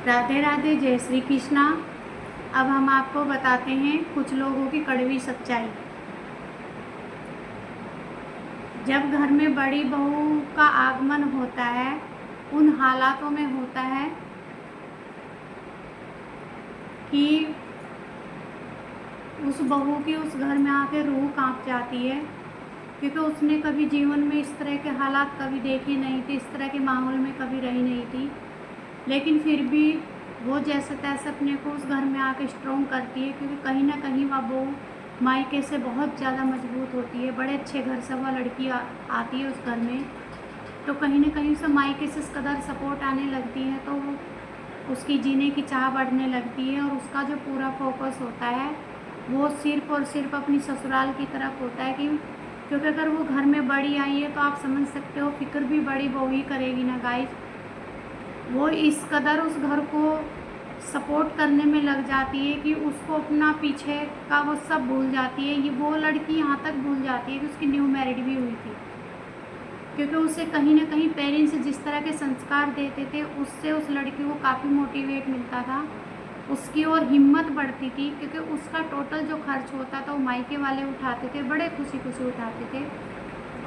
राधे राधे, जय श्री कृष्णा। अब हम आपको बताते हैं कुछ लोगों की कड़वी सच्चाई। जब घर में बड़ी बहू का आगमन होता है, उन हालातों में होता है कि उस बहू की उस घर में आके रूह कांप जाती है, क्योंकि उसने कभी जीवन में इस तरह के हालात कभी देखे नहीं थे, इस तरह के माहौल में कभी रही नहीं थी। लेकिन फिर भी वो जैसे तैसे अपने को उस घर में आके स्ट्रॉन्ग करती है, क्योंकि कहीं ना कहीं वह बहू मायके से बहुत ज़्यादा मजबूत होती है। बड़े अच्छे घर से वह लड़की आती है उस घर में, तो कहीं ना कहीं उसे मायके से इस कदर सपोर्ट आने लगती है, तो वो उसकी जीने की चाह बढ़ने लगती है। और उसका जो पूरा फोकस होता है वो सिर्फ और सिर्फ अपनी ससुराल की तरफ होता है, कि क्योंकि अगर वो घर में बड़ी आई है तो आप समझ सकते हो फिक्र भी बड़ी बहू ही करेगी ना गाइस। वो इस कदर उस घर को सपोर्ट करने में लग जाती है कि उसको अपना पीछे का वो सब भूल जाती है। ये वो लड़की यहाँ तक भूल जाती है कि उसकी न्यू मैरिड भी हुई थी, क्योंकि उसे कहीं ना कहीं पेरेंट्स जिस तरह के संस्कार देते थे उससे उस लड़की को काफ़ी मोटिवेट मिलता था, उसकी और हिम्मत बढ़ती थी। क्योंकि उसका टोटल जो खर्च होता था वो मायके वाले उठाते थे, बड़े खुशी खुशी उठाते थे।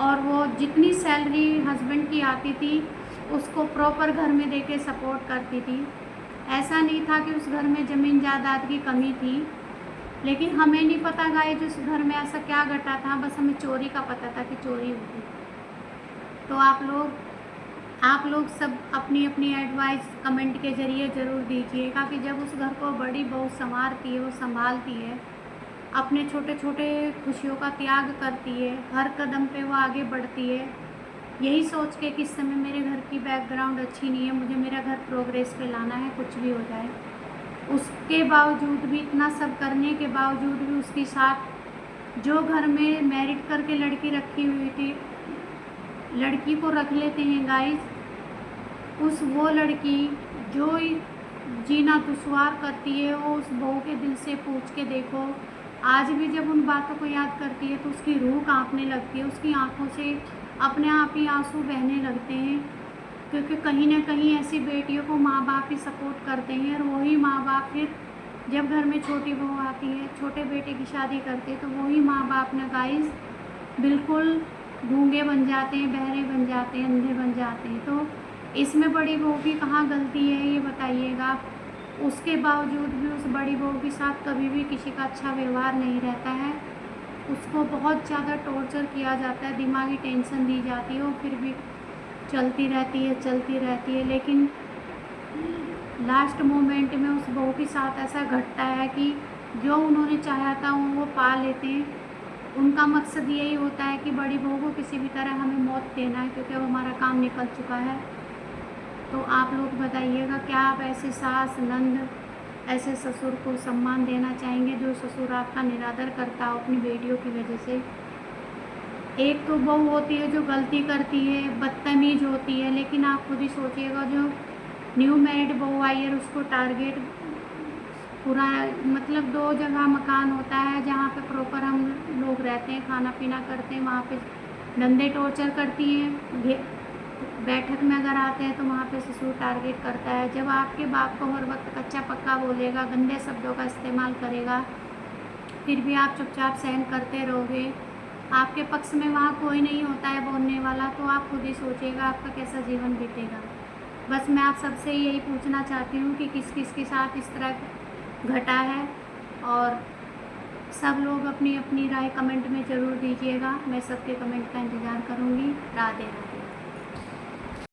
और वो जितनी सैलरी हस्बैंड की आती थी उसको प्रॉपर घर में देके सपोर्ट करती थी। ऐसा नहीं था कि उस घर में ज़मीन जायदाद की कमी थी, लेकिन हमें नहीं पता गाइस उस घर में ऐसा क्या घटा था, बस हमें चोरी का पता था कि चोरी हुई। तो आप लोग सब अपनी अपनी एडवाइस कमेंट के ज़रिए ज़रूर दीजिएगा कि जब उस घर को बड़ी बहू संवारती है, वो संभालती है, अपने छोटे छोटे खुशियों का त्याग करती है, हर कदम पे वो आगे बढ़ती है, यही सोच के कि इस समय मेरे घर की बैकग्राउंड अच्छी नहीं है, मुझे मेरा घर प्रोग्रेस पे लाना है, कुछ भी हो जाए। उसके बावजूद भी, इतना सब करने के बावजूद भी उसके साथ जो घर में मैरिड करके लड़की रखी हुई थी, लड़की को रख लेते हैं गाइस। वो लड़की जो जीना दुश्वार करती है, वो उस बहू के दिल से पूछ के देखो, आज भी जब उन बातों को याद करती है तो उसकी रूह कांपने लगती है, उसकी आंखों से अपने आप ही आंसू बहने लगते हैं। क्योंकि कहीं ना कहीं ऐसी बेटियों को माँ बाप ही सपोर्ट करते हैं, और वही माँ बाप फिर जब घर में छोटी बहू आती है, छोटे बेटे की शादी करते हैं, तो वही माँ बाप ने गाइस बिल्कुल गूंगे बन जाते हैं, बहरे बन जाते हैं, अंधे बन जाते हैं। तो इसमें बड़ी बहू की कहाँ गलती है ये बताइएगा। उसके बावजूद भी उस बड़ी बहू के साथ कभी भी किसी का अच्छा व्यवहार नहीं रहता है, उसको बहुत ज़्यादा टॉर्चर किया जाता है, दिमागी टेंशन दी जाती है, और फिर भी चलती रहती है। लेकिन लास्ट मोमेंट में उस बहू के साथ ऐसा घटता है कि जो उन्होंने चाहा था वो पा लेते हैं। उनका मकसद यही होता है कि बड़ी बहू को किसी भी तरह हमें मौत देना है, क्योंकि अब हमारा काम निकल चुका है। तो आप लोग बताइएगा, क्या आप ऐसे सास नंद, ऐसे ससुर को सम्मान देना चाहेंगे जो ससुर आपका निरादर करता हो अपनी बेटियों की वजह से। एक तो बहू होती है जो गलती करती है, बदतमीज होती है, लेकिन आप खुद ही सोचिएगा, जो न्यू मैरिड बहू आई है उसको टारगेट पूरा, मतलब 2 जगह मकान होता है जहाँ पे प्रॉपर हम लोग रहते हैं, खाना पीना करते हैं, वहाँ पे धंधे टॉर्चर करती हैं। बैठक में अगर आते हैं तो वहाँ पे ससुर टारगेट करता है। जब आपके बाप को हर वक्त कच्चा पक्का बोलेगा, गंदे शब्दों का इस्तेमाल करेगा, फिर भी आप चुपचाप सहन करते रहोगे, आपके पक्ष में वहाँ कोई नहीं होता है बोलने वाला, तो आप खुद ही सोचिएगा आपका कैसा जीवन बीतेगा। बस मैं आप सबसे यही पूछना चाहती हूँ कि किस किस के साथ इस तरह घटा है, और सब लोग अपनी अपनी राय कमेंट में ज़रूर दीजिएगा। मैं सबके कमेंट का इंतज़ार करूँगी। राधे राधे।